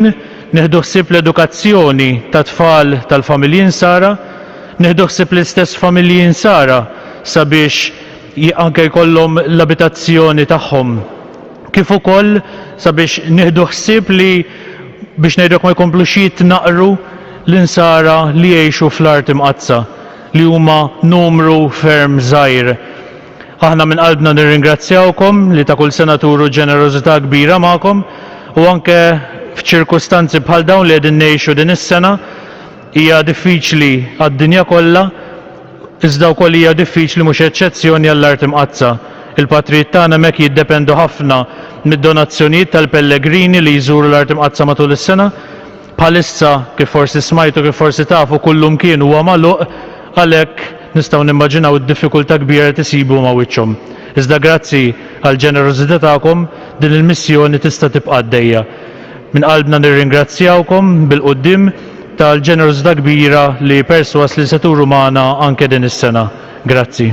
Nieħdu ħsieb l-edukazzjoni tat tfal tal-familji nsara, nieħdu ħsieb l-istess familji nsara sabiex anke jkollhom l-abitazzjoni tagħhom. Kif ukoll sabiex nieħdu ħsieb li biex ngħidlek ma jkomplux jitnaqru l-insara li jgħixu fl-art imqazza li huma numru ferm żgħir. Aħna minn qalbna nirringrazzjawkom li ta' kull sena turu ġenerożità kbira magħkom u anke f'ċirkustanzi bħal dawn li qegħdin ngħixu din is-sena hija diffiċli għad-dinja kollha, iżda wkoll hija diffiċli mhux eċċezzjoni għall-art imqazza. Il-patrijiet tagħna hemmhekk jiddependu ħafna mid-donazzjonijiet tal-pellegrini li jżuru l-art imqazza matul is-sena. Bħalissa kif forsi smajtu kif forsi tafu kullum kien huwa magħluq għalhekk nistgħu nimmaġinaw id-diffikultà kbira tisibu ma' wiċċhom. Iżda grazzi għall ġenerożità tagħkom din il-missjoni tista' tibqa' għaddejja. Minn qalbna nirringrazzjawkom bil-qudiem tal-ġenerożità kbira li perswas li se turu magħna anke din is-sena. Grazzi.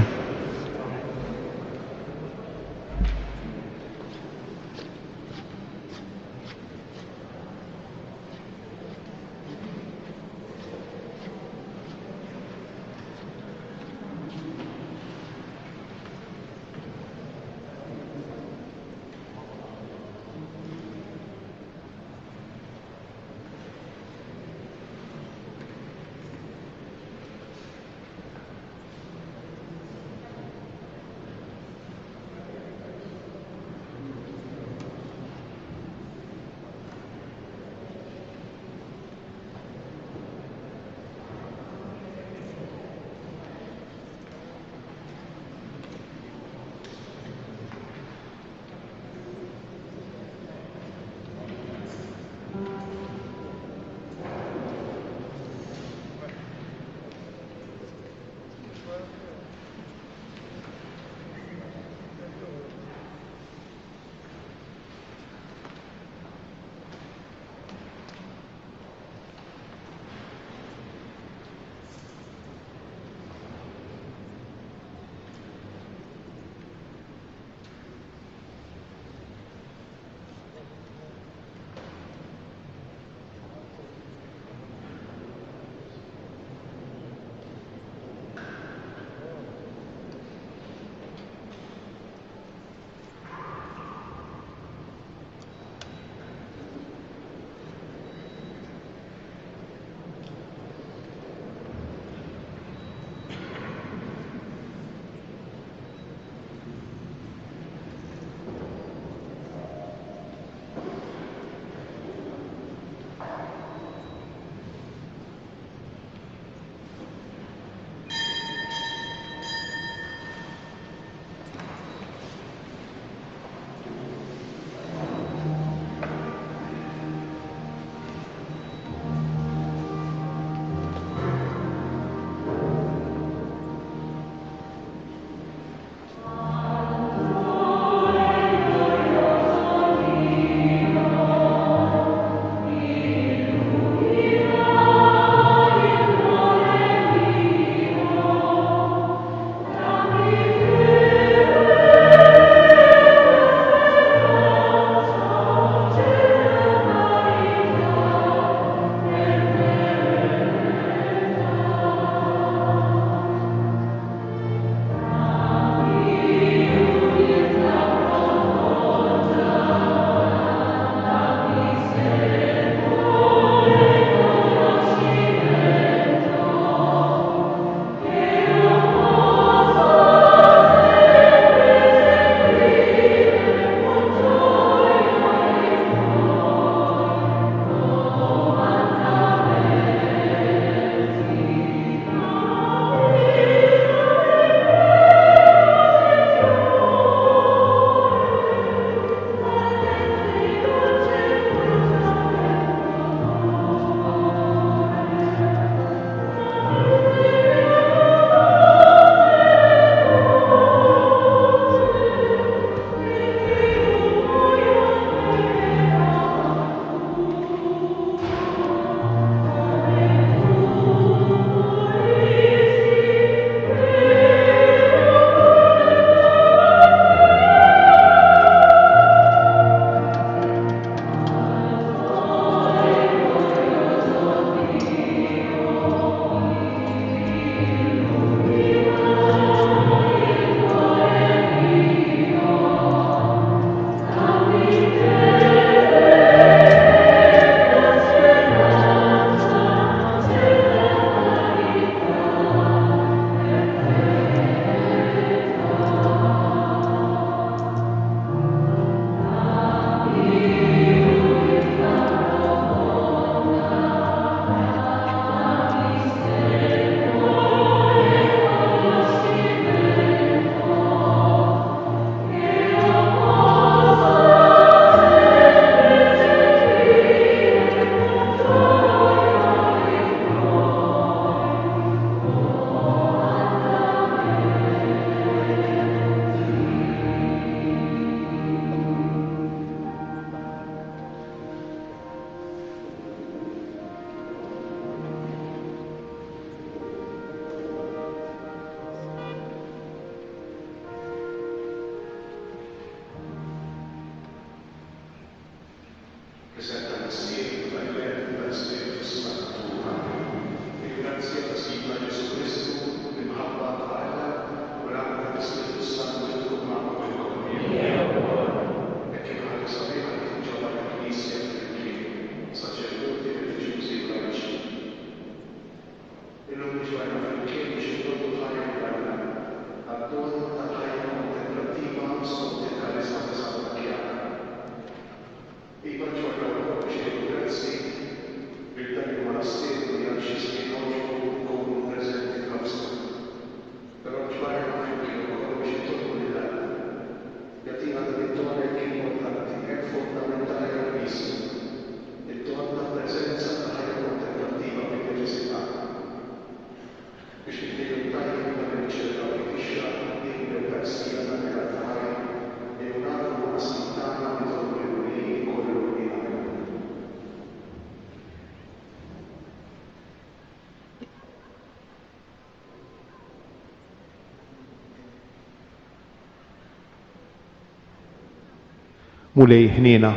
Mulej ħnina.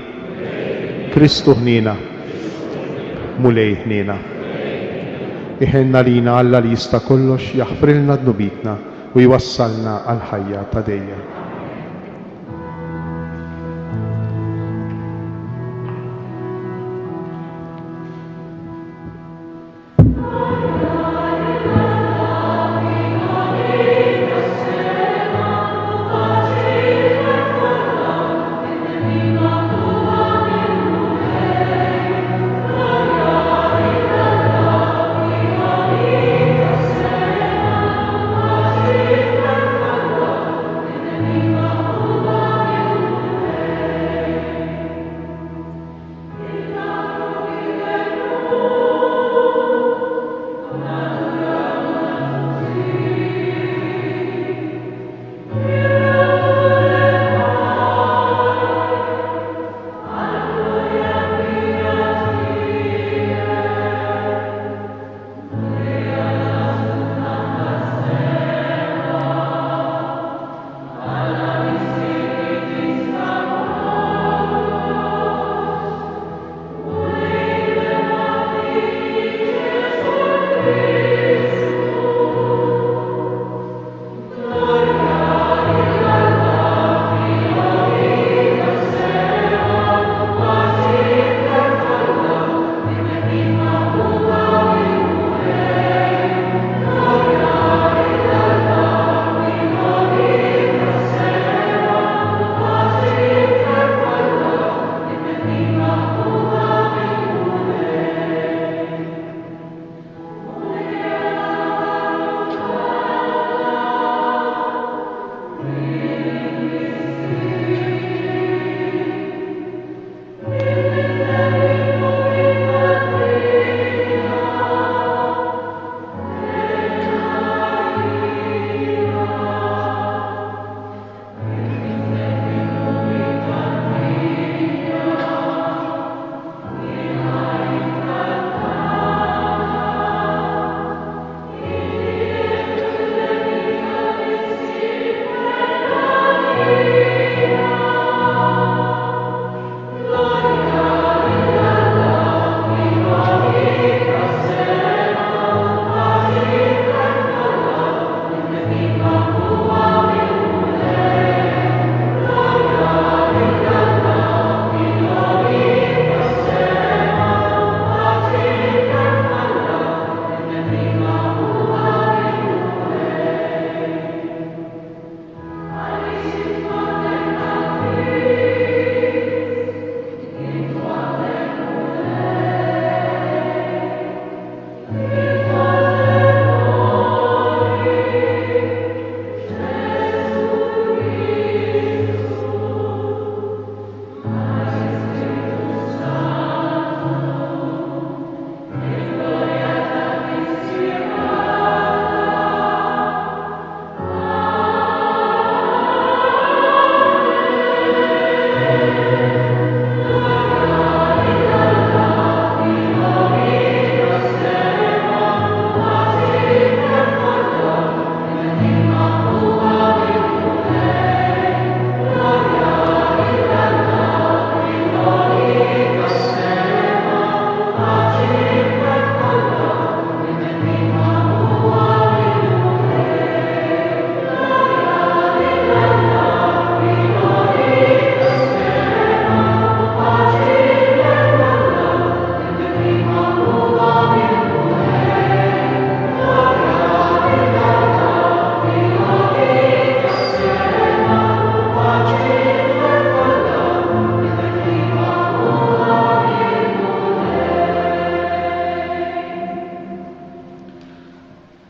Kristu ħnina. Mulej ħnina. Iħenna lina Alla li jista' kollox jaħfrilna d-nubitna u jwassalna għal ħajja ta' dejjem.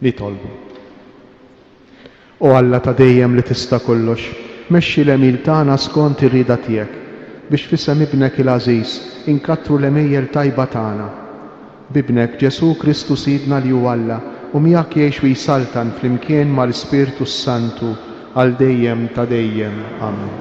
li tolbu. U Alla ta' dejjem li tista' kollox, mexxi l-emil tagħna skont ir-rieda tiegħek biex fisem ibnek il-għażiż inkattru l-emejjel tajba tagħna. Bibnek Ġesu Kristu Sidna li hu Alla u miegħek jgħix u jsaltan flimkien mal-Ispirtu Santu għal dejjem ta' dejjem. Amen.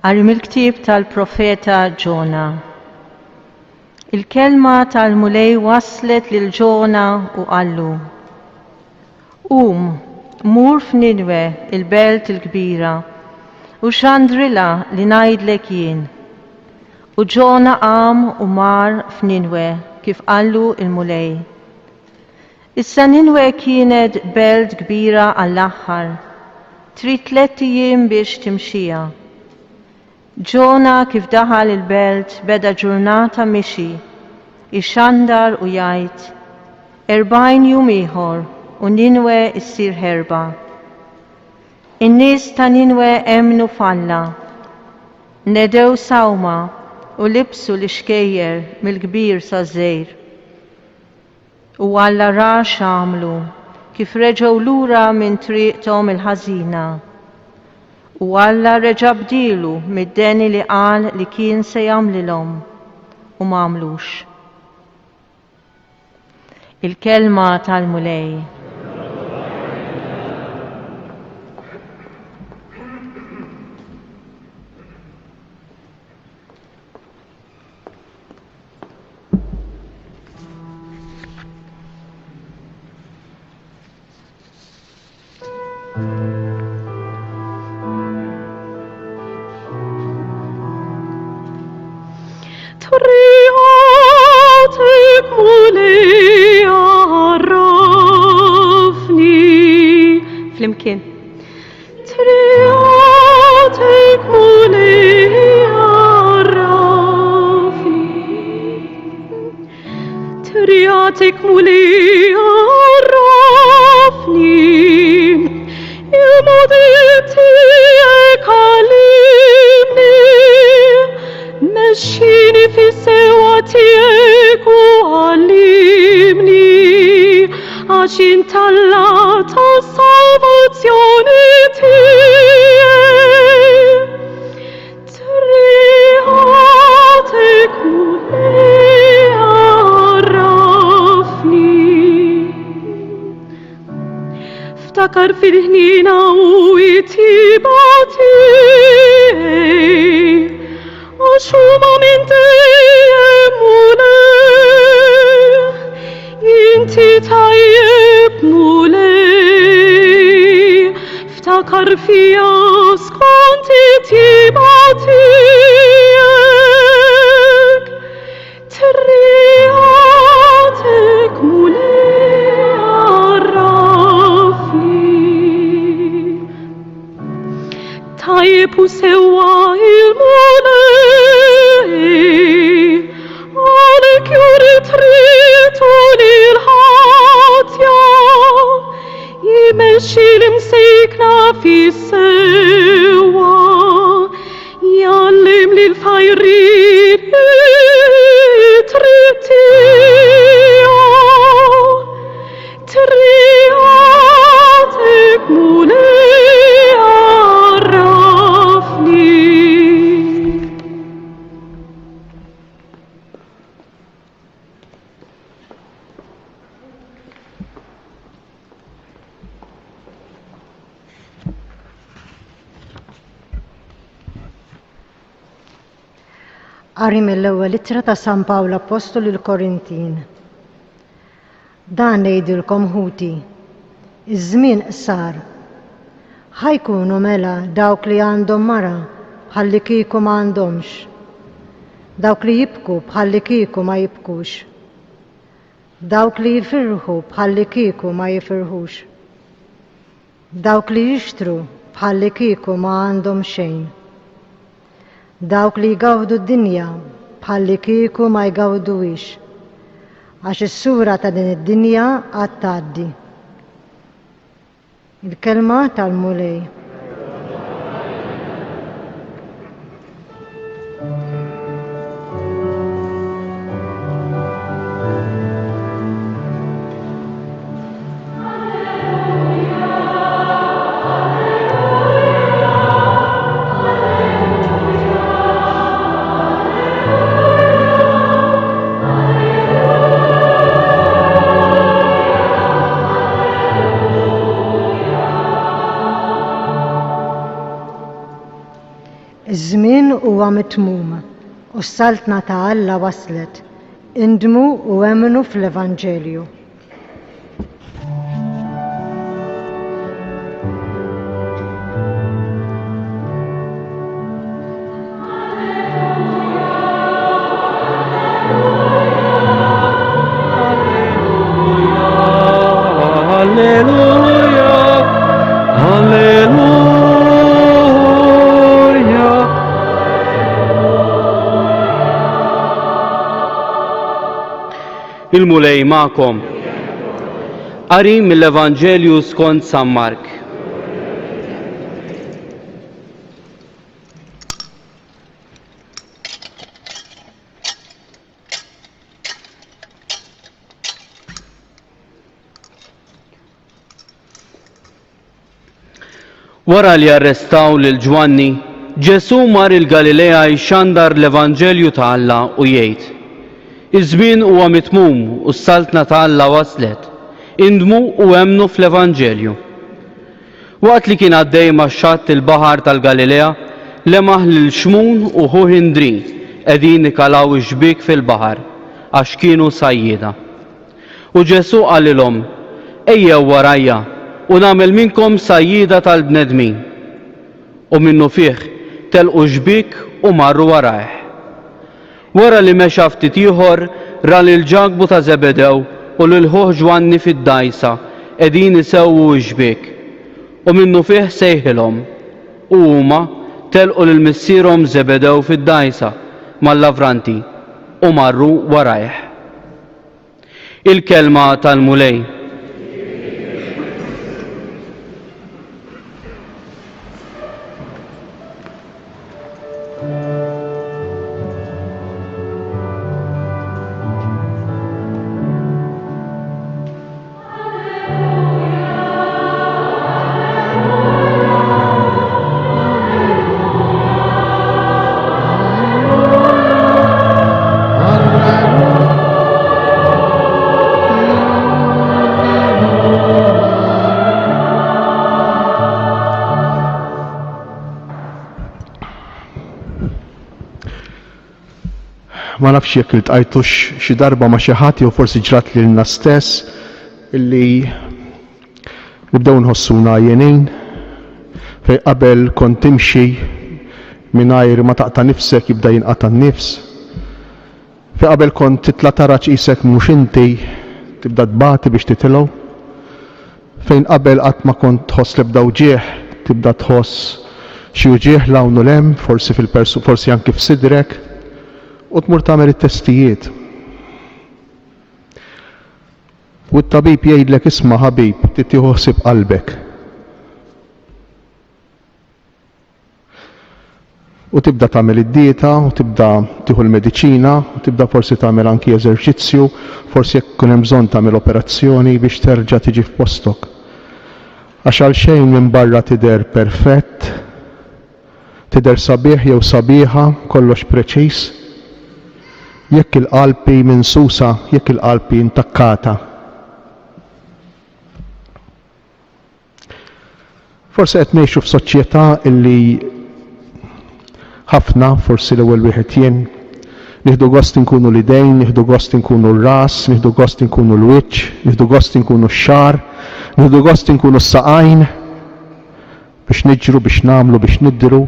Għal mill-ktieb tal-profeta Ġona. Il-kelma tal-mulej waslet lil Ġona u qallu: mur f'Ninwe il-belt il-kbira u xandrila li ngħidlek jien. U Ġona qam u mar f'Ninwe kif qallu il-mulej. Issa Ninwe kienet belt kbira għall-aħħar, trid 3 ijiem biex timxija. Ġona kif daħal il-belt beda ġurnata mixi, ixxandar u jgħid: 40 jum ieħor u Ninwe issir ħerba. In-nies ta' Ninwe emnu falla, nedew sawma u libsu l-ixkejjer mill-kbir sa' żgħir. U Alla ra x'għamlu kif reġgħu lura minn triqthom il-ħażina. U Alla reġa' bdielu mid-deni li qal li kien se jagħmlilhom u m'għamlux. Il-kelma tal-mulej. Triatek mulej arrafni. Flimkien. Triatek mulej arrafni. Triatek mulej arrafni. Il-moditi kalimni. Mexxini fis-sewa tiegħek u għallimni għax intalla tas-salvazzjoni tiegħek. Triatek mulej arrafni. افتكر في ذهني نويتي باتي أشوم من تيمونه انتي طيب مولي افتكر في اسكنت تباتيك ترياتك مولي عرفني طيب وسوا المولي عليك يريد ريتوني الهاتيا يمشي لمسيكنا في السوا يعلم للفايرين تريتيا ترياتك مولي عرفني Qari mill-ewwel ittra ta' San Pawlu Apostolu l-Korintin. Dan ngħidilkom ħuti, iż-żmien qsar. Ħajkunu mela dawk li għandhom mara bħalli kieku ma għandhomx. Dawk li jibku bħalli kieku ma jibkux. Dawk li jifirħu bħalli kieku ma jifirħux. Dawk li jixtru bħalli kieku ma għandhom xejn. Dawk li jgawdu d-dinja bħalli kieku ma jgawduwix, għax is-sura ta' din id-dinja għad tgħaddi. Il-kelma tal-mulej. Iż-żmien huwa mitmum u s-saltna ta' Alla waslet. Indmu u emmnu fl-Evanġelju. Il-mulej ma'kom. Qari mill-Evanġelju skont San Mark. Wara li arrestaw lil Ġwanni, Ġesu mar il-Galilea jxandar l-Evanġelju ta' Alla u jgħid: Iż-żmien huwa mitmum u s-saltna ta' Alla waslet. Indmu u emmnu fl-Evanġelju. Waqt li kien għaddej max-xatt il-baħar tal-Galilea, lemaħ lil xmun u ħu Ħindrin qegħdin ikalaw ix-xbiek fil-baħar għax kienu sajjieda. U Ġesu qalilhom: Ejjew warajja u nagħmel minkom sajjieda tal-bnedmin. U minnu fih telqu xbiek u marru warajh. Wara li mexa ftit ieħor ra lil-ġagbu ta' Zebedew u lil ħuh Ġwanni fid-dajsa qegħdin isewwu x-xbiek. U minnu fih sejħilhom. U huma telqu lil missierhom Zebedew fid-dajsa mal-lavranti u marru warajh. Il-kelma tal-mulej. Ma nafx jekk iltqajtux xi darba ma xi ħadd jew forsi ġrat lilna stess illi nibdew nħossuna għajjenin fejn qabel kont timxi mingħajr ma taqta' nifsek jibda jinqata' n-nifs. Fejn qabel kont titla' tara qisek mhux inti tibda tbati biex titilgħu. Fejn qabel qatt ma kont tħoss l-ebda wġieħ tibda tħoss xi wġieħ hawn u hemm forsi forsi anke f'sidrek u tmur tagħmel it-testijiet. U t-tabib jgħidlek isma' ħabib tieħu ħsieb qalbek. U tibda tagħmel id-dieta, u tibda tieħu l-mediċina, u tibda forsi tagħmel anki eżerċizzju, forsi jekk ikun hemm bżonn tagħmel operazzjoni biex terġa' tiġi f'postok. Għax għal xejn minn barra tidher perfett, tidher sabiħ jew sabiħa, kollox preċiż. Jekk il-qalbi minsusa, jekk il-qalbi intakkata. Forsi qed ngħixu f'soċjetà illi ħafna, forsi l-ewwel wieħed jien, nieħdu gost inkunu l-idejn, nieħdu gost inkunu r-ras, nieħdu gost inkunu l-wiċċ, nieħdu gost inkunu x-xar, nieħdu gost inkunu s-saqajn biex niġru, biex nagħmlu, biex niddiru.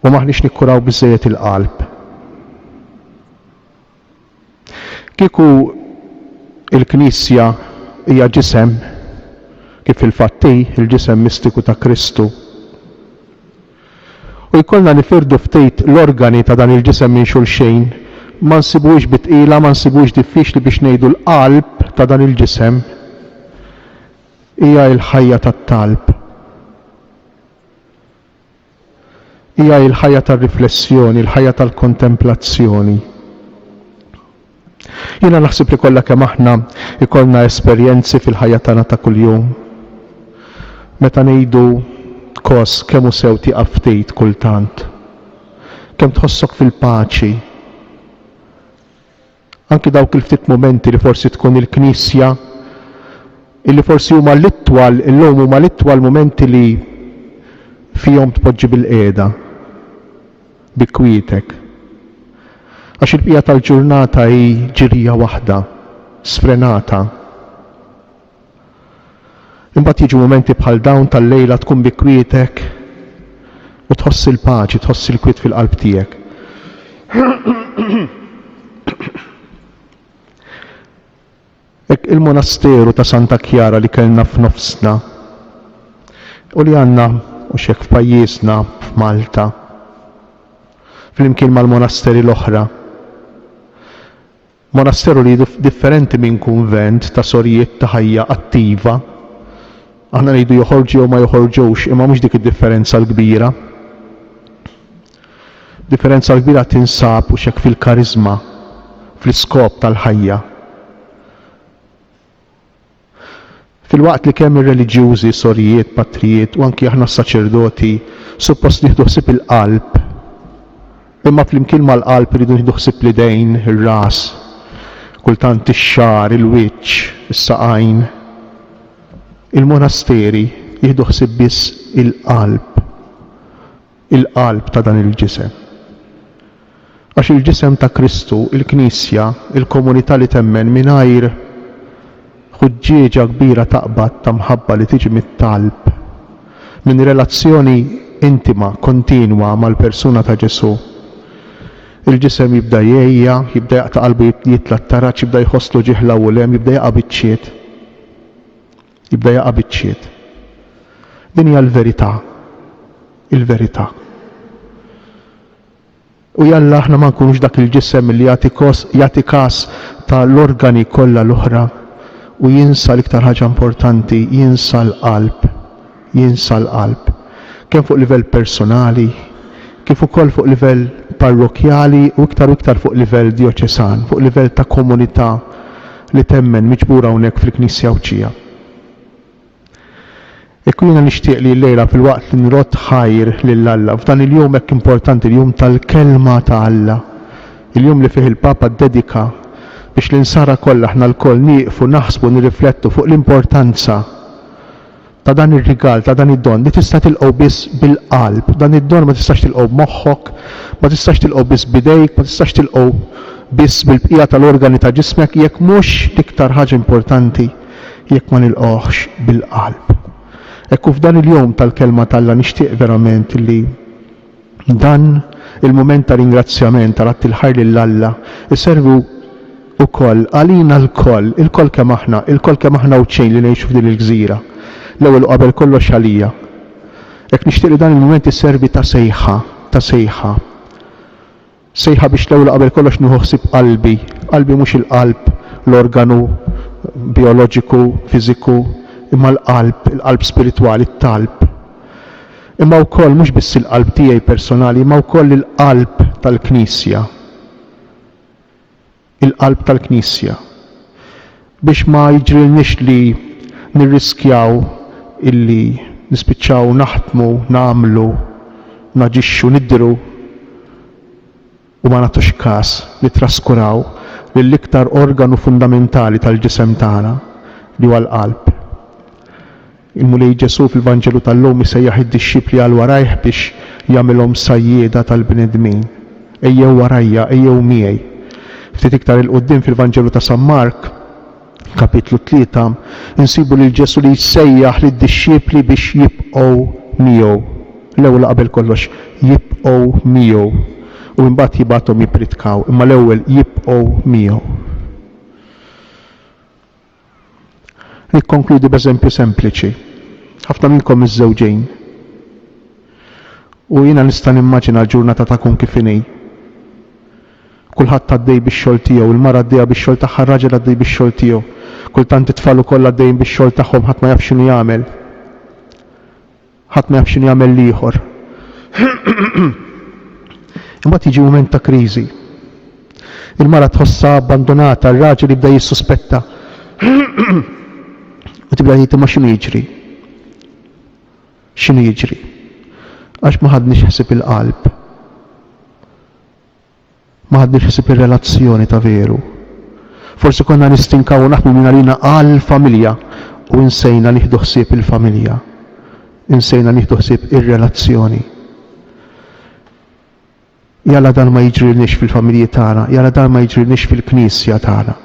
U maħniex nikkuraw biżżejjed il-qalb. Kieku il-Knisja hija ġisem kif il-fatti il-ġisem mistiku ta' Kristu. U jkollna nifirdu ftit l-organi ta' dan il-ġisem minn xulxejn, ma nsibux bitqila, ma nsibux diffiċli biex ngħidu l-qalb ta' dan il-ġisem hija l-ħajja tat-talb. Hija l-ħajja tar-riflessjoni, l-ħajja tal-kontemplazzjoni. Jiena naħseb li kollha kemm aħna ikollna esperjenzi fil-ħajja tagħna ta' kuljum. Meta ngħidu kos kemm hu sew tieqa' ftit kultant, kemm tħossok fil-paċi. Anki dawk il-ftit momenti li forsi tkun il-Knisja, illi forsi huma l-ittwal, illum huma l-ittwal momenti li fihom tpoġġi bil-qiegħda, bi kwietek. Għax il-bqija tal-ġurnata hi ġirija waħda, sfrenata. Imbagħad jiġu momenti bħal dawn tal-lejla tkun bi kwietek u tħoss il-paċi, tħoss il-kwiet fil-qalb tiegħek. Il-monasteru ta' Santa Chiara li kellna f'nofsna u li għandna u xek f'pajjiżna f'Malta flimkien mal-monasteri l-oħra. Monasteru li differenti minn kunvent ta' sorijiet ta' ħajja attiva. Aħna ngħidu joħorġu jew ma joħorġux, imma mhux dik id-differenza l-kbira. Differenza l-kbira tinsab u xek fil-karizma, fl-iskop tal-ħajja. Fil-waqt li kemm ir-reliġjużi, sorijiet, patrijiet u anki aħna s-saċerdoti suppost nieħdu ħsieb il-qalb. Imma flimkien mal-qalb iridu nieħdu ħsieb l-idejn, ir-ras, kultant ix-xar, il-wiċċ, is-saqajn. Il-monasteri jieħdu ħsieb biss il-qalb ta' dan il-ġisem. Għax il-ġisem ta' Kristu, il-Knisja, il-komunità li temmen mingħajr ħuġġieġa kbira taqbad ta' mħabba li tiġi mit-talb minn relazzjoni intima, kontinwa mal-persuna ta' Ġesu. Il-ġisem jibda jgħejja, jibda jaqta' qalbu jitla t-taraċ, jibda jħosslu ġieħla u lem, jibda jaqa' biċċiet. Jibda jaqa' biċċiet. Din hija l-verità. Il-verità. U jalla aħna ma nkunux dak il-ġisem li jagħti każ tal-organi kollha l-oħra u jinsa l-iktar ħaġa importanti, jinsa l-qalb. Jinsa l-qalb. Kemm fuq livell personali, kif ukoll fuq livell parrokjali u iktar fuq livell dioċesan, fuq livell ta' komunità li temmen miġbura hawnhekk fil-Knisja Awċija. Ekku jiena nixtieq li llejla fil-waqt li nrott ħajr lil Alla f'dan il-jum hekk importanti, il-jum tal-kelma ta' Alla, il-jum li fih il-Papa ddedika biex l-insara kollha aħna l-koll nieqfu naħsbu nirriflettu fuq l-importanza ta' dan ir-rigal, ta' dan id-don li tista' tilqgħu biss bil-qalb. Dan id-don ma tistax tilqgħu b'moħħok, ma tistax tilqgħu biss bidejk, ma tistax tilqgħu biss bil-bqija tal-organi ta' ġismek jekk mhux l-iktar ħaġa importanti jekk ma nilqgħux bil-qalb. Ekku f'dan il-jum tal-kelma tal-la nixtieq verament li dan il-moment ta' ringrazzjament tal-att il-ħajr lill-Alla iservu ukoll għalina l-koll, il-koll kemm aħna uċċejn li ngħixu f'din il-gżira. L-ewwel qabel kollox għalija. Hekk nixtieq li dan il-mument isservi ta' sejħa. Sejħa biex l-ewwel qabel kollox nieħu ħsieb qalbi. Qalbi mhux il-qalb l-organu bioloġiku, fiżiku, imma il-qalb spiritwali, it-talb. Imma wkoll mhux biss il-qalb tiegħi personali, imma wkoll il-qalb tal-Knisja. Il-qalb tal-Knisja. Biex ma jiġrilniex li nirriskjaw illi nispiċċaw naħdmu, nagħmlu, naġixxu, niddiru u ma nagħtux każ li traskuraw lill-iktar organu fundamentali tal-ġisem tagħna li huwa l-qalb. Il-Mulej Ġesu fil-Vanġelu tal-lum isejjaħ id-dixxipli għal warajh biex jagħmilhom sajjieda tal-bnedmin. Ejjew warajja, ejjew miegħi. Ftit iktar il-qudiem fil-Vanġelu ta' San Mark, kapitlu 3, insibu lil Ġesu li jsejjaħ lid-dixxipli biex jibqgħu miegħu. L-ewwel qabel kollox jibqgħu miegħu u mbagħad jibgħathom jipritkaw, imma l-ewwel jibqgħu miegħu. Nikkonkludi b'eżempju sempliċi. Ħafna minnkom iż-żewġejn. U jiena nista' nimmaġina l-ġurnata tkun kif inhi. Kulħadd għaddej bix-xogħol tiegħu, il-mara għaddejja bix-xogħol tagħha, ir-raġel għaddej bix-xogħol tiegħu. Kultant it-tfal ukoll għaddejjin bix-xogħol tagħhom, ħadd ma jaf x'inhu jagħmel. Ħadd ma jaf x'inhu jagħmel l-ieħor. Imbagħad jiġi mument ta' kriżi. Il-mara tħossha abbandonata, ir-raġel jibda jissuspetta. U tibda jgħid ma x'inhu jiġri? X'inhu jiġri? Għax ma ħadniex ħsieb il-qalb. Ma ħadniex ħsieb ir-relazzjoni ta' veru. Forsi konna nistinkaw u naħdmu minn għalina għall-familja u insejna nieħdu ħsieb il-familja. Insejna nieħdu ħsieb ir-relazzjoni. Jalla dan ma jiġrilniex fil-familji tagħna, jalla dan ma jiġrilniex fil-Knisja tagħna.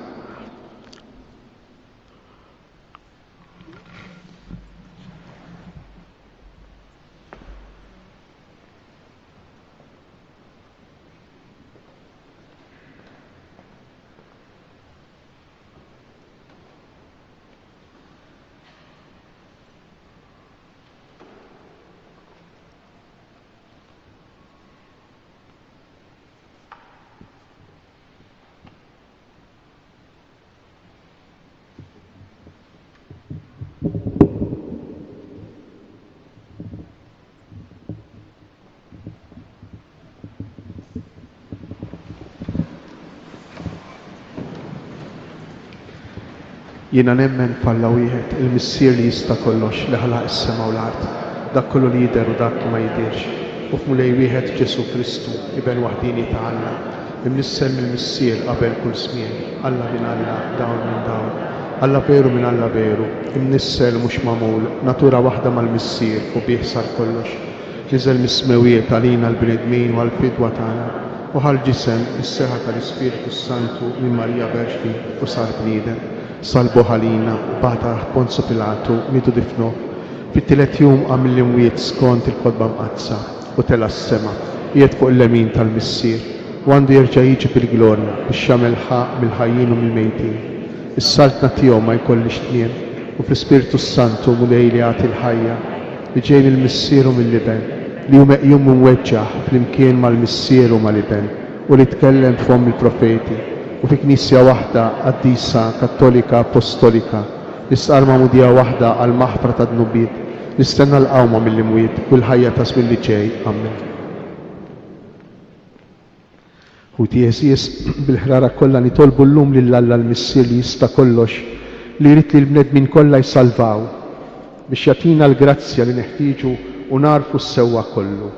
Jiena nemmen falla wieħed il-missier li jista' kollox li ħalaq is-sema u l-art, dak kollu li jidher u dak li ma jidhirx. U f'mulej wieħed Ġesu Kristu, ibn waħdini ta' Alla, imnissel mill-missier qabel kull żmien, Alla minn Alla, dawn minn dawn. Alla veru minn Alla veru, imnissel mhux magħmul, natura waħda mal-missier u bih sar kollox. Niżel mis-smewiet għalina l-bnedmin u għall-fidwa tagħna u ħal-ġisem is-seħħa tal-Ispiritu Santu minn Marija Verġni u sar bniedem. Salbu ħalina, bata Ponzu Pilatu, mitu difnu. Fit-tielet jum għamil l-imwiet skont il-kodba mqazza u tela s-sema, jiet fuq l-lemin tal-missier, u għandu jerġa' jiġi bil-glorja biex jagħmel ħaq mill-ħajjin u mill-mejtin. Is-saltna tiegħu ma jkollix tnien u fl-Ispiritu Santu mulej li għati l-ħajja li ġej mill-missier u mill-liben li hu meqjum mweġġaħ flimkien mal-missier u mal-liben u li tkellem f'hom il-profeti. U fi Knisja waħda qaddisa Kattolika Apostolika, nistqarma mudija waħda għal maħfra ta' dnubiet, nistenna l-qawma mill-imwiet u l-ħajja ta' żmien li ġej. Amen. U Jeżis bil-ħrara kollha nitolbu llum lill-Alla l-missier li jista' kollox li jrid li l-bnedmin kollha jsalvaw biex jagħtina l-grazzja li neħtieġu u narfu s-sewwa kollu.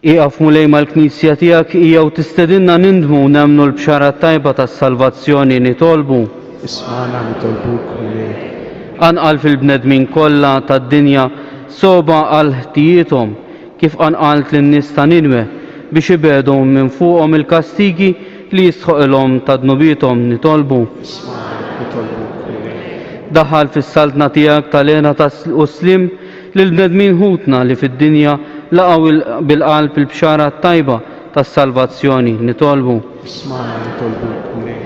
Iqaf mulej mal-Knisja tiegħek hija u tistedinna nindmu nemnu l-bxara tajba tas-salvazzjoni nitolbu. Ismana nitolbuk mulej. Anqal fil-bnedmin kollha tad-dinja soba għal ħtijietom kif anqalt lin-nies ta' Ninwe biex ibedu minn fuqhom il-kastigi li jistħoqilhom ta' dnubietom nitolbu. Ismana nitolbuk mulej. Daħal fis-saltna tiegħek tal-għena tas-slim lill-bnedmin ħutna li fid-dinja laqgħu bil-qalb il-bxara tajba tas-salvazzjoni nitolbu. Ismana nitolbuk mulej.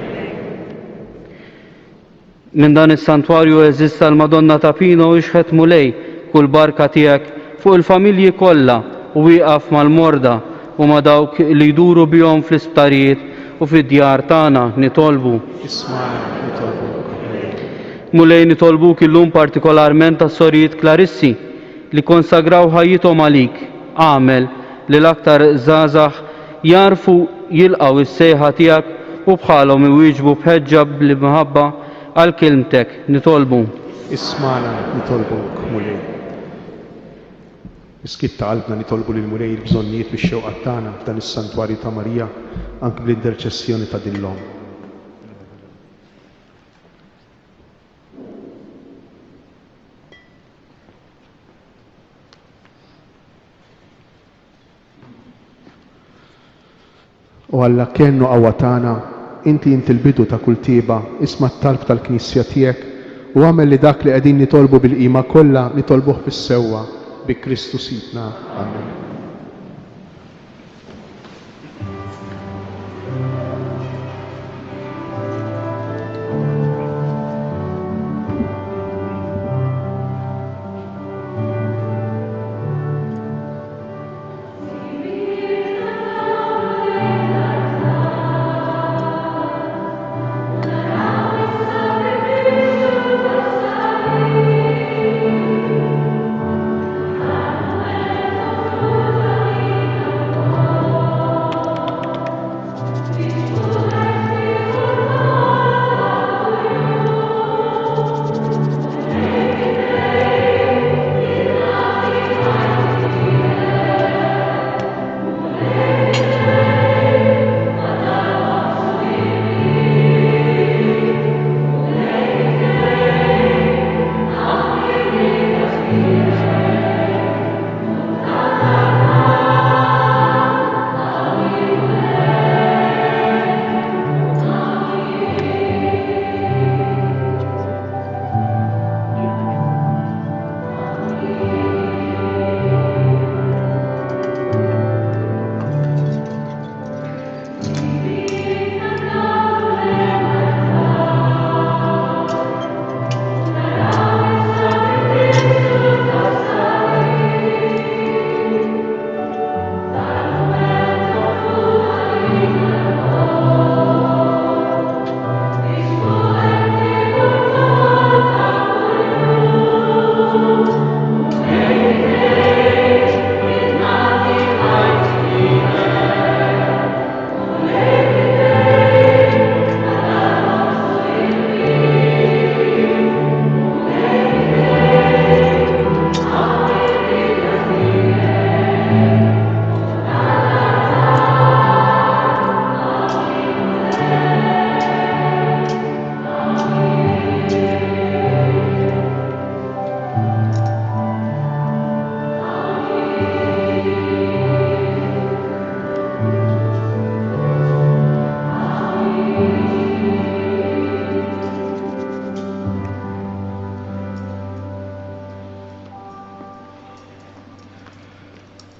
Minn dan is-santwarju eżista l-Madonna ta' Pino u ixħet mulej kull barka tiegħek fuq il-familji kollha u wieqaf mal-morda u ma' dawk li jduru bihom fl-isptarijiet u fid-djar tagħna nitolbu. Ismana nitolbuk mulej. Mulej nitolbuk illum partikolarment tas-sorijiet Klarissi li konsagraw ħajjithom għalik. Għamel li l-aktar żgħażagħ jarfu jilqgħu is-sejħa tiegħek u bħalhom iwieġbu bħeġġa bl-imħabba għal kelmtek nitolbu. Ismana nitolbuk mulej. Iskit ta' qalbna nitolbu lil mulej il-bżonnijiet biex xewqat tagħna f'dan is-santwarju ta' Marija anke bl-interċessjoni ta' din l-om. U Alla kienu qawwatana inti il-bidu ta' kull tieba isma' t-talb tal-Knisja tiegħek u għamel li dak li qegħdin nitolbu bil-qima kollha nitolbuh fis-sewwa bi Kristu Sidna. Amen.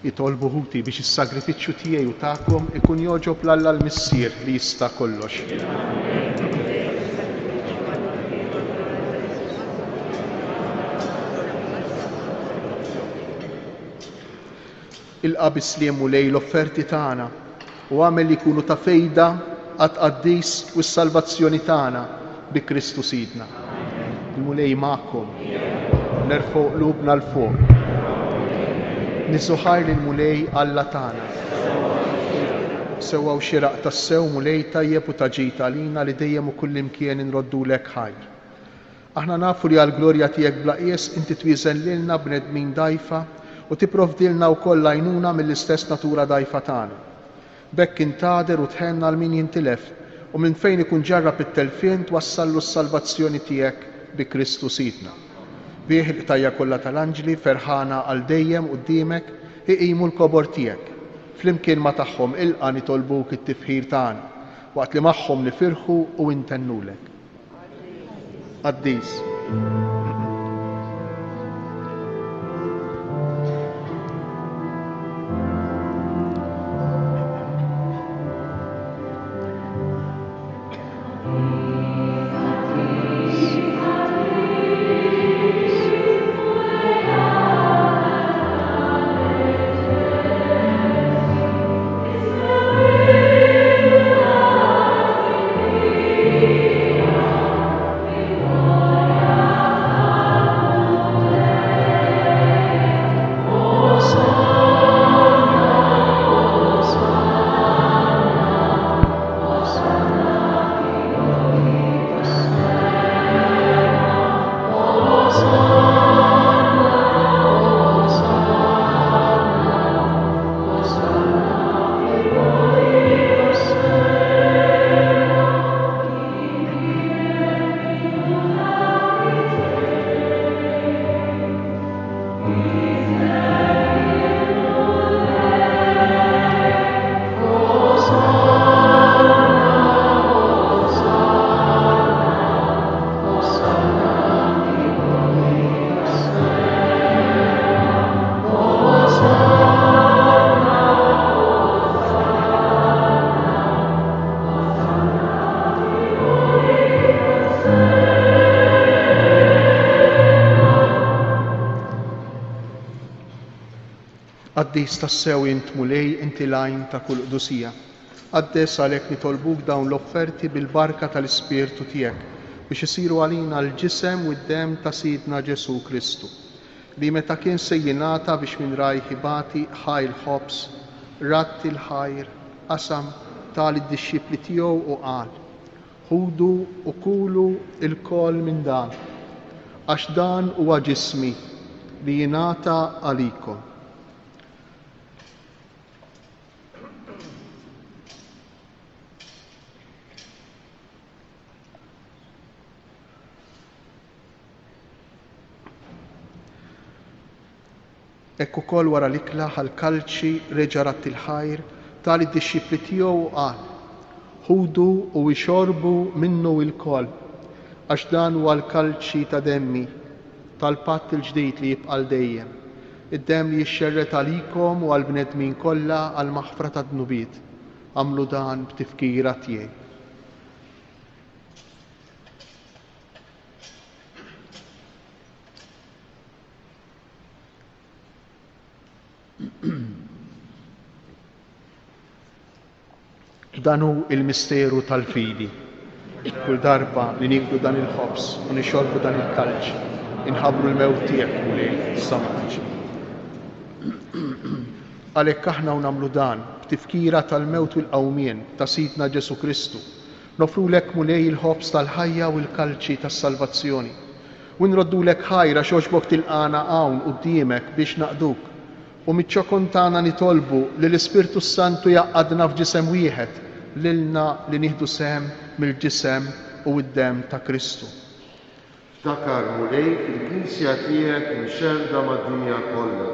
Jitolbu ħuti biex is-sagrifiċċju tiegħi u tagħkom ikun joġob l-Alla l-Missier li jista' kollox. Ilqa' bisliem u lej l-offerti tagħna u għamel li jkunu ta' fejda għad-qaddis u s-salvazzjoni tagħna bi Kristu Sidna. Il-mulej magħkom, nerfgħu qlubna l-fuq. Nisuħar lill-mulej Alla tagħna. Sewwaw xieraq tas-sew mulej tajjeb u taġid għalina li dejjem u kullimkien inroddulek ħajr. Aħna nafu li għall-glorja tiegħek bla qies inti twieżen lilna bnedmin dgħajfa u tipprovdilna wkoll għajnuna mill-istess natura dgħajfa tagħna. Bekk intader u tħenna l min jintilef u minn fejn ikun ġarrab it-telfien twassallu s-salvazzjoni tiegħek bi Kristu Sidna. Bih il-qtajja kollha tal-anġli ferħana għal dejjem quddiemek iqimu l-kobor tiegħek. Flimkien ma tagħhom ilqa' nitolbuk it-tifħir tagħna waqt li magħhom nifirħu u intennulek. Qaddis. Qaddis tassew int mulej inti lajn ta' kull qdusija. Qaddes għalhekk nitolbuk dawn l-offerti bil-barka tal-Ispirtu tiegħek biex isiru għalina l-ġisem u d-dem ta' Sidna Ġesu Kristu, li meta kien se jingħata biex minn rajħi bati ħajr ħobs, ratti l-ħajr, qasam tal id-dixxipli tiegħu u qal: ħudu u kulu il-kol minn dan, għax dan huwa ġismi li jingħata għalikom. Ekk ukoll wara l-ikla ħal-kalċi reġa' ratti l-ħajr tal id-dixxipli tiegħu u qal: ħudu u ixorbu minnu l-kol, għax dan huwa l-kalċi ta' demmi tal-patt il-ġdid li jibqa' dejjem, id-demm li jixxerret għalikom u għall-bnedmin kollha għal maħfra tad-dnubiet. Għamlu dan b'tifkira tiegħi. Dan hu il-misteru tal-fidi. Kull darba li niklu dan il-ħobs u nixorbu dan il-kalċ, inħabbru l-mewt tiegħek mulej s-samaġ. Għalhekk aħna nagħmlu dan b'tifkira tal-mewt u l-qawmien ta' Sidna Ġesu Kristu, nofrulek mulej il-ħobs tal-ħajja u l-kalċi tas-salvazzjoni. U nroddulek ħajra xogħbok tilqana hawn quddiemek biex naqduk. U miċ-ċokon tagħna nitolbu li l-Ispirtu Santu jaqgħadna f'ġisem wieħed lilna li nieħdu sehem mill-ġisem u d-demm ta' Kristu. Ftakar mulej il-Knisja tiegħek imxerda mad-dinja kollha,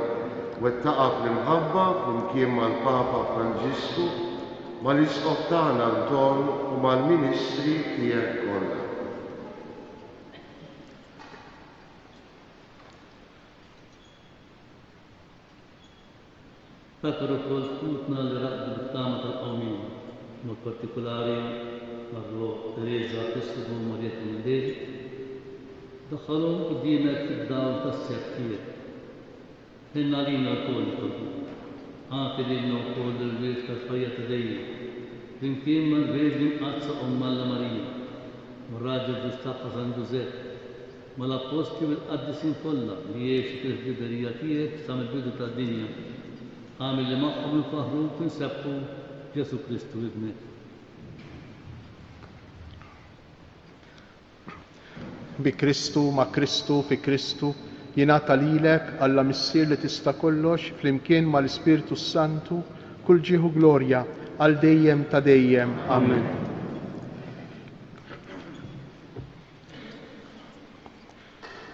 wettaqa fl-imħabba flimkien mal-Papa Franġisku, mal-Isqof tagħna Anton u mal-Ministri tiegħek kollha. Fakru kol skutna li raqdu bit-tama tal-qawmin, mod partikolari għarru Teresa Testudu Marjet Milderi, daħħalhom qudiemek fid-dawl tas-sebtijiet. Ħinna lina wkoll nitolbu. Għati lilna wkoll il-wirt tal-ħajja ta' dejjem, flimkien mal-Verġni Mqazza Alla Marija, mar-Raġel Ġustappa San Giuseppe, mal-Apostli u l-Qaddisin kollha li jgħixu fil-ħbiberija tiegħek sa mill-bidu tad-dinja. Għamil li maħħom il-faħru kinsebħu Ġesu Kristu ibnek. Bi Kristu, ma' Kristu, fi Kristu, jingħata lilek Alla Missier li tista' kollox flimkien mal-Ispirtu Santu kull ġieħu glorja għal dejjem ta' dejjem. Amen.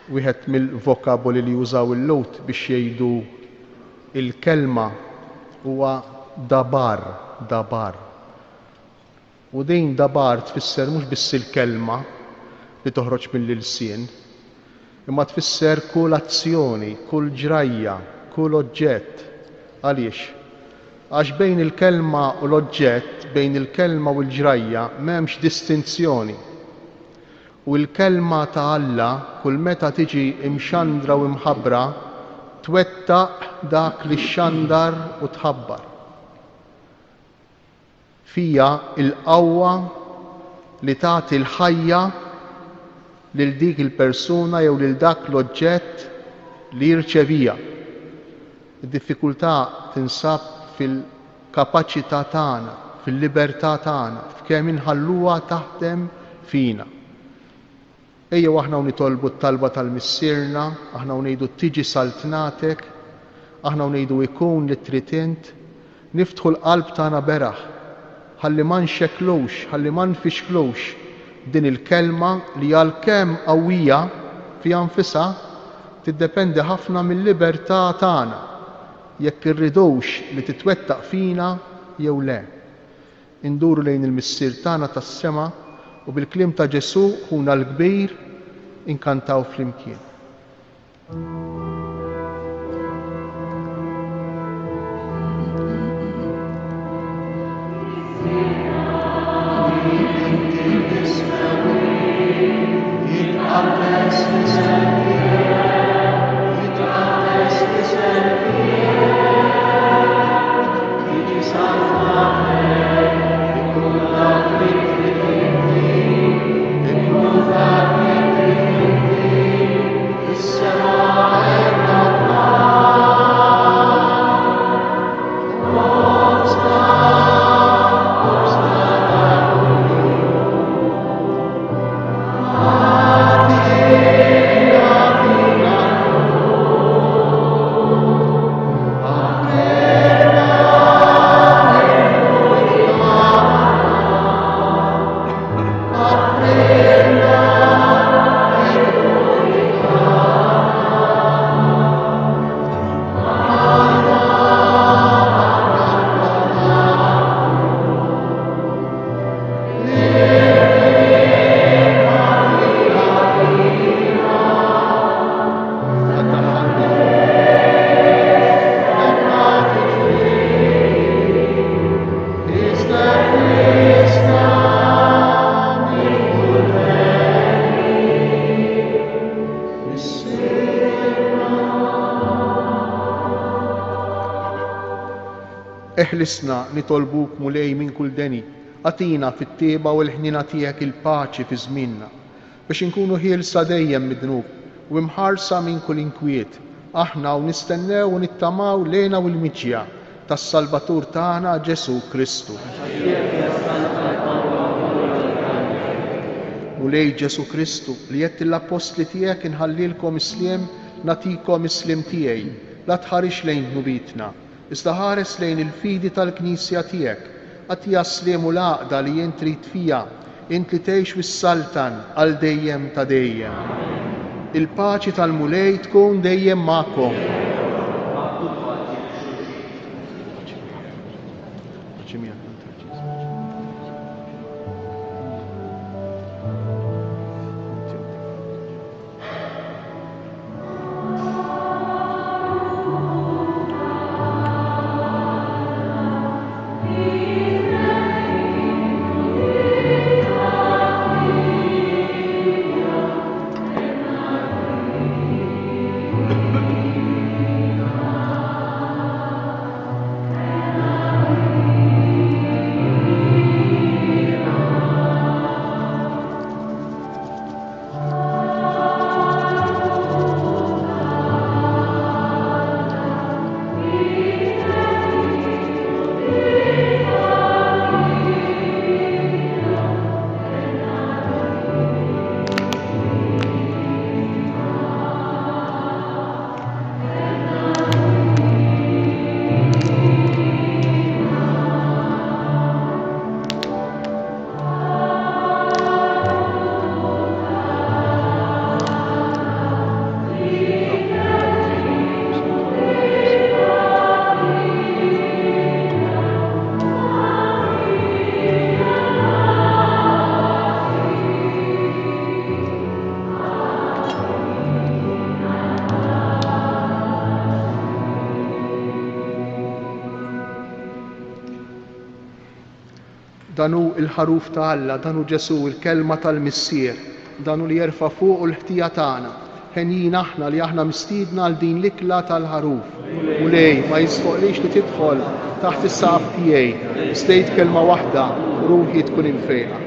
Wieħed mill-vokaboli li jużaw il-Lowt biex jgħidu il-kelma huwa dabar, dabar. U din dabar tfisser mhux biss il-kelma li toħroġ mill-ilsien, imma tfisser kull azzjoni, kull ġrajja, kull oġġett. Għaliex? Għax bejn il-kelma u l-oġġett, bejn il-kelma u l-ġrajja m'hemmx distinzjoni. U l-kelma ta' Alla kull meta tiġi imxandra u imħabbra twettaq dak li xandar u tħabbar. Fija il-qawwa li tagħti l-ħajja lil dik il-persuna jew lil dak l-oġġett li jirċevija. Id-diffikultà tinsab fil-kapaċità tagħna, fil-libertà tagħna, f'kemm inħalluha taħdem fina. Ejjew aħna nitolbu t-talba tal-missierna, aħna ngħidu tiġi saltnatek, aħna ngħidu ikun li trid int, niftħu l-qalb tagħna beraħ, ħalli ma nxekklux, ħalli ma nfixklux din il-kelma li għalkemm qawwija fi anfisha tiddependi ħafna mill-libertà tagħna jekk irridux li titwettaq fina jew le. Induru lejn il-missier tagħna tas-sema u bil-kliem ta' Ġesu ħuna l-kbir inkantaw flimkien. Eħlisna nitolbuk mulej minn kull deni, għatina fit-tieba u l-ħnina tiegħek il-paċi fi żmienna, biex inkunu ħielsa dejjem mid-dnub u imħarsa minn kull inkwiet, aħna u nistennew u nittamaw lejna u l-miċja tas-Salvatur tagħna Ġesu Kristu. Mulej Ġesu Kristu li jett l-apostli tiegħek inħallilkom isliem natikom islim tiegħi, la tħarix lejn nubitna. Iżda ħares lejn il-fidi tal-Knisja tiegħek, għatija sliem u l-għaqda li jien trid fija, int li tgħix wis-saltan għal dejjem ta' dejjem. Il-paċi tal-mulej tkun dejjem magħkom. Danu il-ħaruf ta' Alla, danu Ġesu il-kelma tal-missier, danu li jerfa' fuq il-ħtija tagħna. Ħenjin aħna li aħna mistiedna għal din l-ikla tal-ħaruf. U lej ma jisfoqlix li tidħol taħt is-saqaf tiegħi, stejt kelma waħda, ruħi tkun infejqa.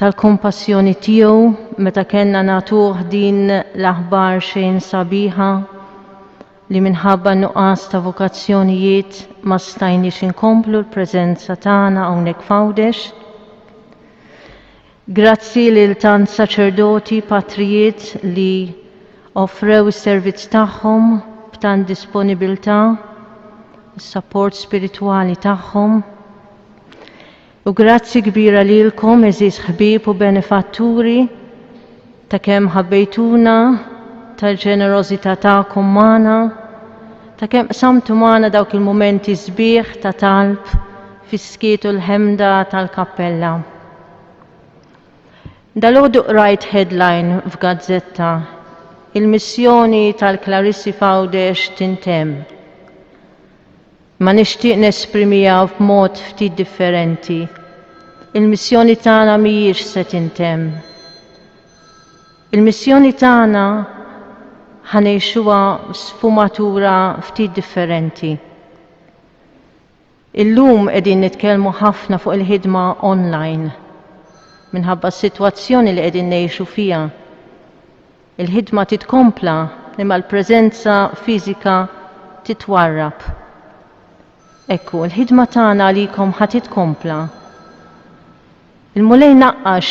tal-kompassjoni tiegħu meta kellna nagħtuh din l-aħbar xejn sabiħa li minħabba nuqqas ta' vokazzjonijiet ma stajniex inkomplu l-preżenza tagħna hawnhekk f'Għawdex. Grazzi lil tant saċerdoti patrijiet li offrew is-servizz tagħhom b'tant disponibilità, is-support spiritwali tagħhom. U grazzi kbira lilkom eżis ħbieb u benefatturi ta' kemm ħabbejtuna, tal-ġenerożità tagħkom magħna, ta' kemm qsamtu magħna dawk il-mumenti sbieħ ta' talb fis-skietu l-ħemda tal-kappella. Dalgħodu qrajt headline f'gazzetta: il-missjoni tal-Klarissi f'Għawdex tintemm. Ma nixtieq nesprimiha b'mod ftit differenti. Il-missjoni tagħna mhijiex se tintemm. Il-missjoni tagħna ħanejxuha sfumatura ftit differenti. Illum qegħdin nitkellmu ħafna fuq il-ħidma online minħabba s-sitwazzjoni li qegħdin ngħixu fiha. Il-ħidma titkompla imma l-preżenza fiżika titwarrab. Ekku, il-ħidma tagħna għalikom ħadd titkompla. Il-mulej naqqax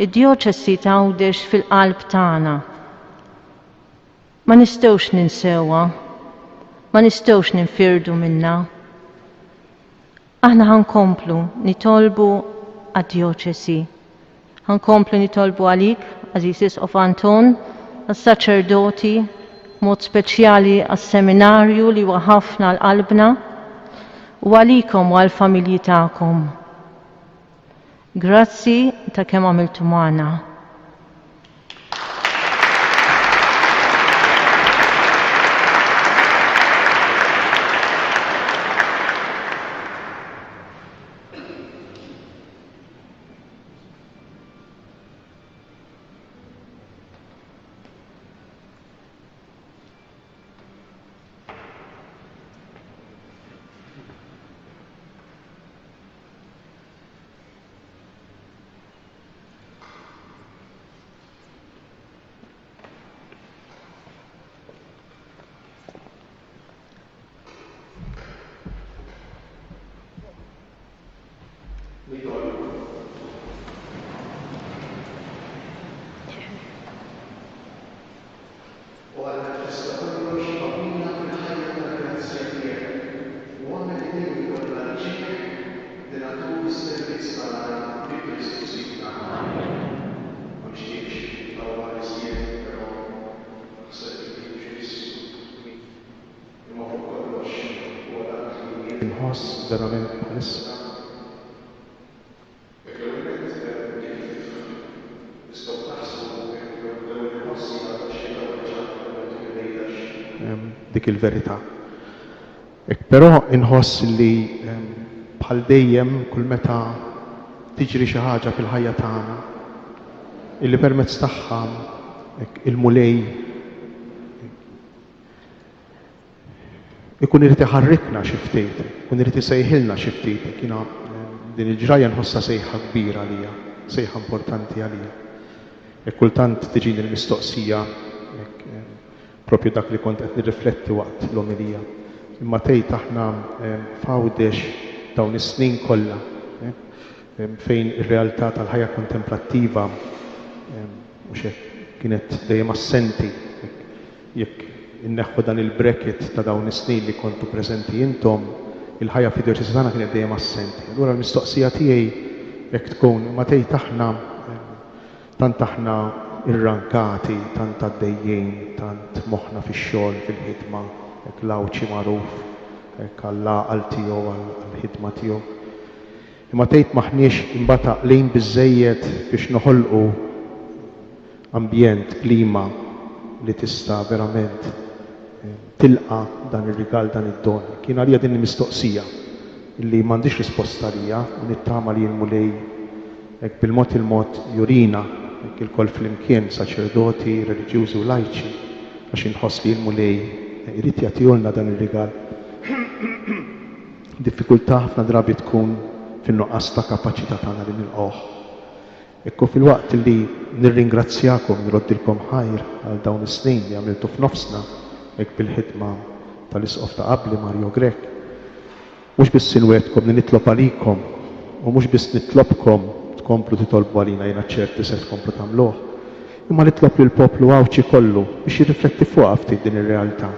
id-djoċesi ta' Għawdex fil-qalb tagħna. Ma nistgħux ninsewha, ma nistgħux ninfirdu minnha. Aħna ħankomplu nitolbu għad-djoċesi. Ħankomplu nitolbu għalik, Aziz of Anton, għas-saċerdoti, mod speċjali għas-seminarju li huwa ħafna l-qalbna, u għalikom u għal-familji tagħkom. Grazzi ta' kemm għamiltu magħna. Inħoss verament bħalissa. Dik il-verità. Però inħoss li bħal dejjem kull meta tiġri xi ħaġa fil-ħajja tagħna illi permezz tagħha il-mulej ikun irid iħarrikna xi ftit, ikun irid isejħilna xi ftit. Kiena din il-ġraja nħossha sejħa kbira għalija, sejħa importanti għalija. Kultant tiġini l-mistoqsija propju dak li kont qed nirrifletti waqt l-omilija. Imma tgħid aħna f'Għawdex dawn is-snin kollha fejn ir-realtà tal-ħajja kontemplattiva mhux hekk kienet dejjem assenti. Jekk inneħħu dan il-bracket ta' dawn is-snin li kontu preżenti intom, il-ħajja fid-dijoċesi tagħna kienet dejjem assenti. Allura l-mistoqsija tiegħi jekk tkun ma tgħid aħna tant aħna irrankati, tant għaddejjin, tant moħħna fix-xogħol, fil-ħidma, hekk lawċi magħruf, hekk għall-għaqal tiegħu għall-ħidma tiegħu. Imma tgħid maħniex imbagħad għaqlin biżżejjed biex noħolqu ambjent, klima li tista' verament tilqa dan ir-rigal, dan id-don. Kien għalija din il-mistoqsija illi m'għandix risposta għalija u nittama li l-mulej hekk bil-mod il-mod jurina hekk il-koll flimkien saċerdoti, reliġjużi u lajċi għax inħoss li l-mulej irid jagħtihulna dan ir-rigal. Diffikultà ħafna drabi tkun fin-nuqqas ta' kapaċità tagħna li nilqgħuh. Ekku fil-waqt li nirringrazzjakom, nroddilkom ħajr għal dawn is-snin li għamiltu f'nofsna hekk bil-ħidma tal-isqof ta' qabli Mario Grek. Mhux biss inwedkom li nitlob għalikom u mhux biss nitlobkom tkomplu titolbu għalina jiena ċerti se tkomplu tagħmluh. Imma nitlob lill poplu Awċi kollu biex jirrifletti fuqha ftit din ir-realtà.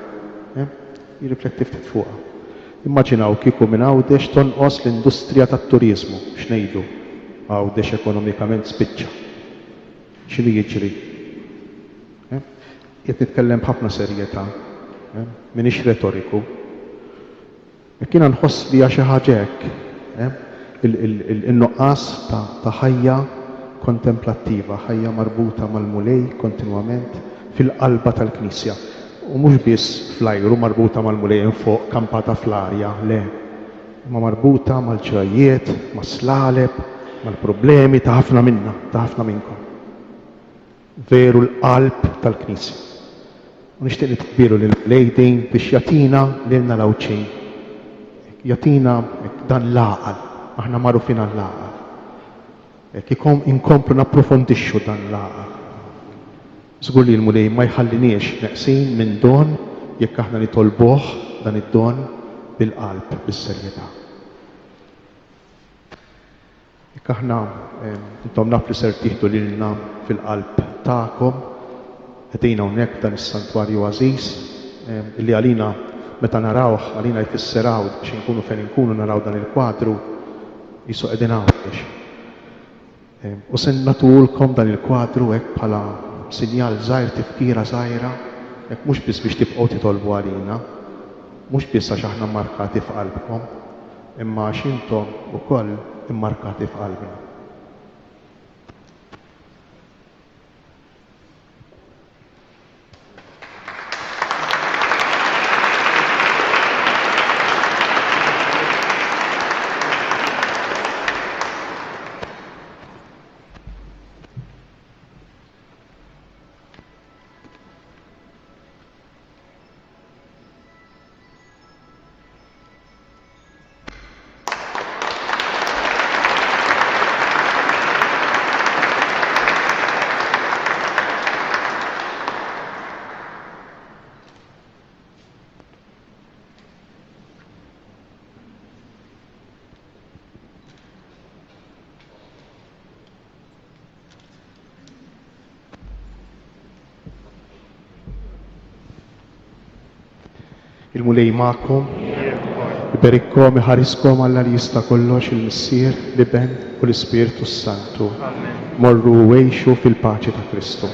Jirrifletti ftit fuqha. Immaġinaw kieku minn Għawdex tonqos l-industrija tat-turiżmu x'ngħidu. Għawdex ekonomikament spiċċa. X'inhi jiġri? Qed nitkellem b'ħafna serjetà, m'iniex retoriku. Jekk jiena nħoss li hija xi ħaġa hekk, il-nuqqas ta' ħajja kontemplattiva, ħajja marbuta mal-mulej kontinwament fil-qalba tal-Knisja. U mhux biss fl-ajru marbuta mal-mulej fuq kampata fl-arja, le. Ma marbuta mal-ġrajiet, mas-slaleb, mal-problemi ta' ħafna minna, ta' ħafna minnkom. Veru l-qalb tal-Knisja. U nixtieq nitbiru lil-lejdin biex jatina lilna l-Awċin. Jatina dan l-għaqal, aħna magħrufin għall-għaqal. Jekk inkomplu napprofondixxu dan l-għaqal. Żgur li l-mulej ma jħalliniex neqsin minn don jekk aħna nitolbuh dan id-don bil-qalb, bis-serjetà. Jekk aħna intom naf li ser tieħdu lilna fil-qalb tagħkom, qegħdin hawnhekk dan is-santwarju għażiż li għalina meta narawh għalina jfisseraw biex inkunu fejn inkunu naraw dan il-kwadru qisu qegħdin hawnhekk. U se nagħtulkom dan il-kwadru hekk bħala sinjal żgħir tifkira żgħira, hekk mhux biss biex tibqgħu titolbu għalina, mhux biss għax aħna mmarkati f'qalbkom, imma għax intom ukoll immarkati f'qalbna. Il-mulej ma'kom, iberikkom, iħariskom Alla li jista' kollox il-Missier, l-Iben u l-Ispiritu Santu. Morru u għejxu fil-paċi ta' Kristu.